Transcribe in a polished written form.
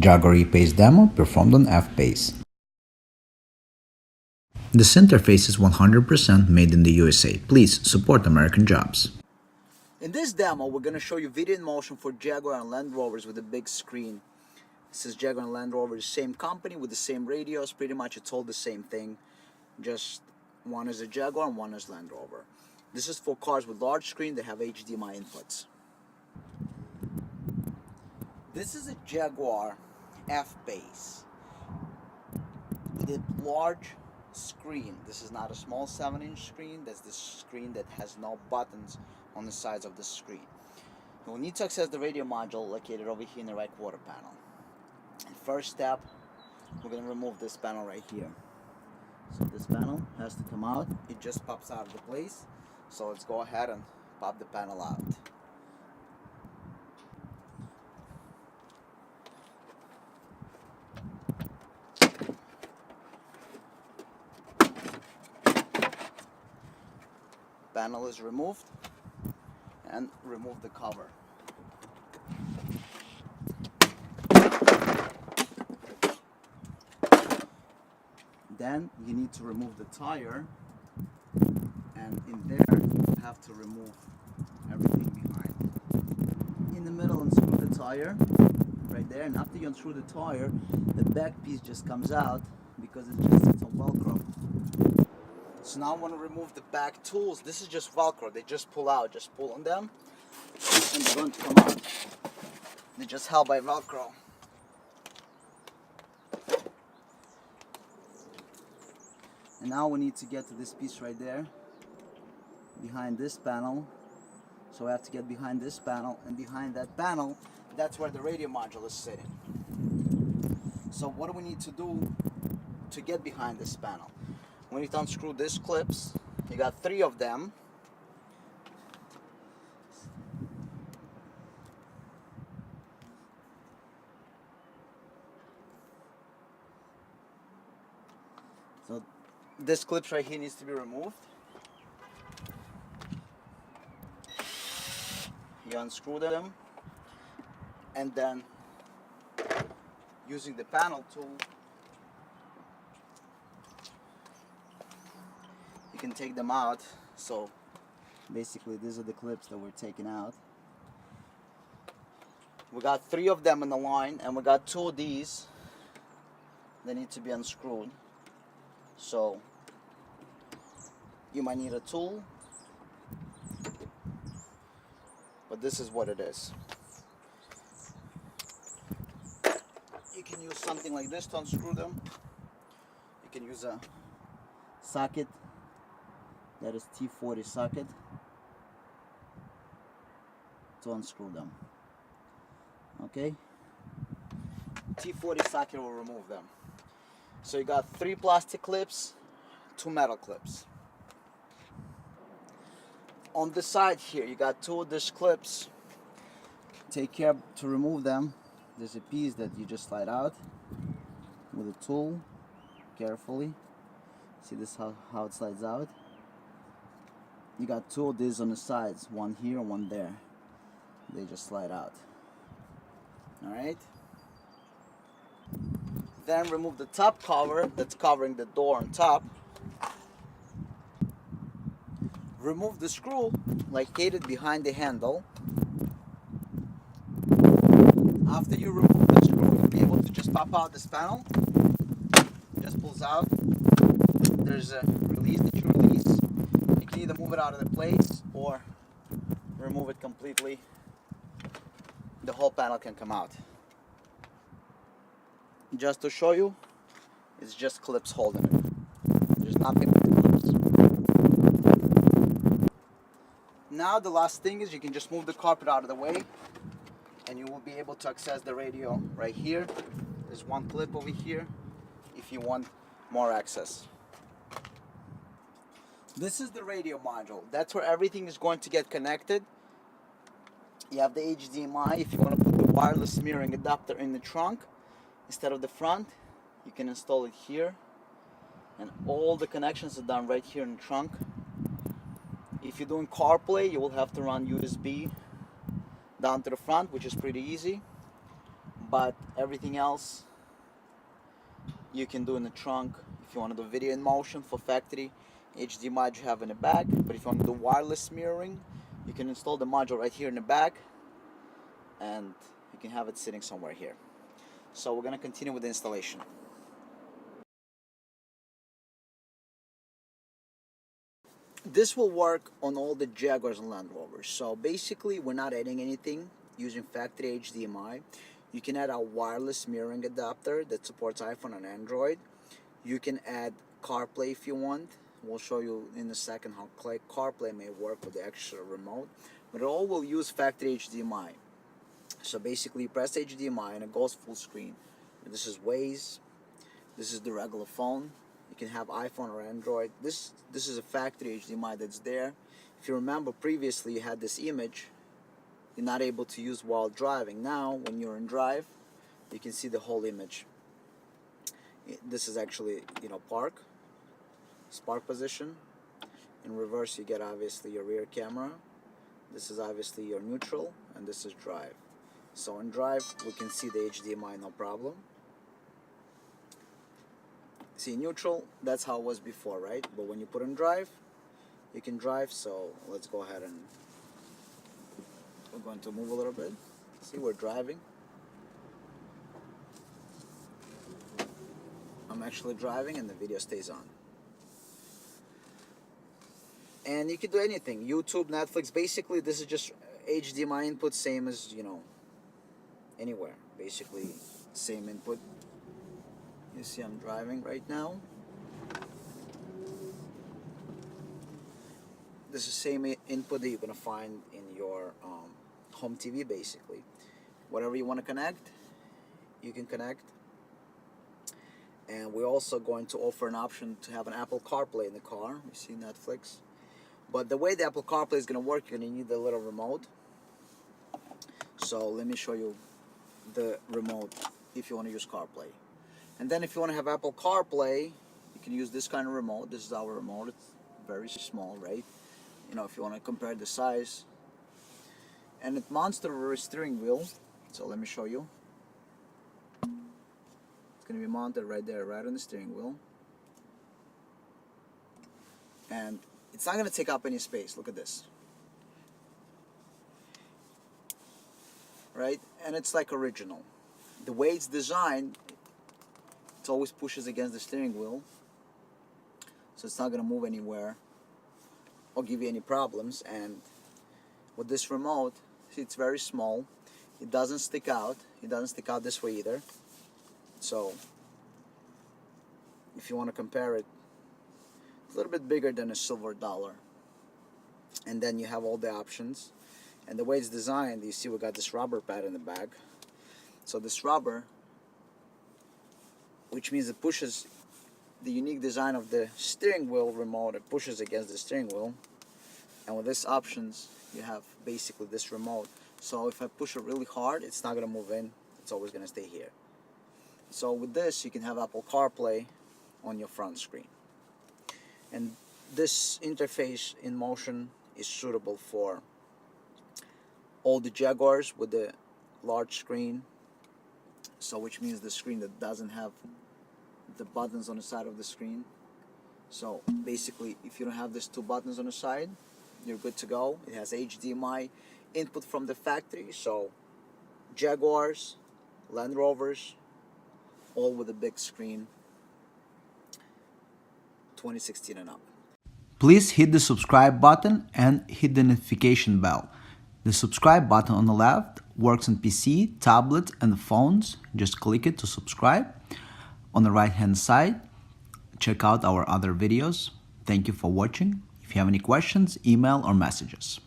Jaguar E Pace demo performed on F-Pace. This interface is 100% made in the USA. Please support American jobs. In this demo, we're going to show you video in motion for Jaguar and Land Rovers with a big screen. This is Jaguar and Land Rover, the same company with the same radios. Pretty much it's all the same thing. Just one is a Jaguar and one is Land Rover. This is for cars with large screen that have HDMI inputs. This is a Jaguar F-Pace with a large screen. This is not a small 7-inch screen. That's the screen that has no buttons on the sides of the screen. You'll need to access the radio module located over here in the right quarter panel. First step, we're going to remove this panel right here. So this panel has to come out. It just pops out of the place. So let's go ahead and pop the panel out. Panel is removed, and remove the cover. Then you need to remove the tire, and in there you have to remove everything behind. In the middle, unscrew the tire right there, and after you unscrew the tire, the back piece just comes out because it's a Velcro. So now I want to remove the back tools. This is just Velcro. They just pull out. Just pull on them, and they're going to come out. They're just held by Velcro. And now we need to get to this piece right there, behind this panel. So we have to get behind this panel, and behind that panel, that's where the radio module is sitting. So what do we need to do to get behind this panel? We need to unscrew these clips. You got 3 of them. So this clip right here needs to be removed. You unscrew them, and then using the panel tool, you can take them out. So basically these are the clips that we're taking out. We got 3 of them in the line, and we got 2 of these that need to be unscrewed. So you might need a tool, but this is what it is. You can use something like this to unscrew them. You can use a socket, that is T40 socket, to unscrew them. Okay, T40 socket will remove them. So you got 3 plastic clips, 2 metal clips. On the side here, you got 2 of these clips. Take care to remove them. There's a piece that you just slide out with a tool, carefully. See this how it slides out? You got 2 of these on the sides, one here and one there. They just slide out. Alright? Then remove the top cover that's covering the door on top. Remove the screw located behind the handle. After you remove the screw, you'll be able to just pop out this panel. Just pulls out. There's a release that you release. You can either move it out of the place or remove it completely. The whole panel can come out. Just to show you, it's just clips holding it. There's nothing but clips. Now the last thing is you can just move the carpet out of the way, and you will be able to access the radio right here. There's one clip over here if you want more access. This is the radio module. That's where everything is going to get connected. You have the HDMI. If you want to put the wireless mirroring adapter in the trunk instead of the front, you can install it here. And all the connections are done right here in the trunk. If you're doing CarPlay, you will have to run USB down to the front, which is pretty easy. but everything else you can do in the trunk. If you want to do video in motion for factory HDMI, you have in the back. But if you want to do wireless mirroring, you can install the module right here in the back, and you can have it sitting somewhere here. So we're going to continue with the installation. This will work on all the Jaguars and Land Rovers. So basically, we're not adding anything using factory HDMI. You can add a wireless mirroring adapter that supports iPhone and Android. You can add CarPlay if you want. We'll show you in a second how CarPlay may work with the extra remote. But it all will use factory HDMI. So basically, you press HDMI and it goes full screen. This is Waze. This is the regular phone. You can have iPhone or Android. This is a factory HDMI that's there. If you remember previously, you had this image you're not able to use while driving. Now, when you're in drive, you can see the whole image. This is actually, park position. In reverse, you get obviously your rear camera. This is obviously your neutral, and this is drive. So in drive, we can see the HDMI, no problem. See, neutral, that's how it was before, right? But when you put in drive, you can drive. So let's go ahead and we're going to move a little bit. See, we're driving. I'm actually driving and the video stays on. And you can do anything. YouTube, Netflix, basically this is just HDMI input, same as, anywhere. Basically, same input. You see I'm driving right now. This is the same input that you're going to find in your home TV, basically. Whatever you want to connect, you can connect. And we're also going to offer an option to have an Apple CarPlay in the car. You see Netflix. But the way the Apple CarPlay is going to work, you're going to need a little remote. So let me show you the remote if you want to use CarPlay. And then if you want to have Apple CarPlay, you can use this kind of remote. This is our remote. It's very small, right? If you want to compare the size. And it mounts to the steering wheel. So let me show you. It's going to be mounted right there, right on the steering wheel. And it's not going to take up any space. Look at this. Right? And it's like original. The way it's designed, it always pushes against the steering wheel. So it's not going to move anywhere or give you any problems. And with this remote, see, it's very small. It doesn't stick out. It doesn't stick out this way either. So if you want to compare it, it's a little bit bigger than a silver dollar. And then you have all the options. And the way it's designed, you see we got this rubber pad in the back. So this rubber, which means it pushes the unique design of the steering wheel remote, it pushes against the steering wheel. And with these options, you have basically this remote. So if I push it really hard, it's not going to move in. It's always going to stay here. So with this, you can have Apple CarPlay on your front screen. And this interface in motion is suitable for all the Jaguars with the large screen. So which means the screen that doesn't have the buttons on the side of the screen. So basically, if you don't have these two buttons on the side, you're good to go. It has HDMI input from the factory. So Jaguars, Land Rovers, all with a big screen, 2016 and up. Please hit the subscribe button and hit the notification bell. The subscribe button on the left works on PC, tablet, and phones. Just click it to subscribe. On the right hand side, check out our other videos. Thank you for watching. If you have any questions, email or messages.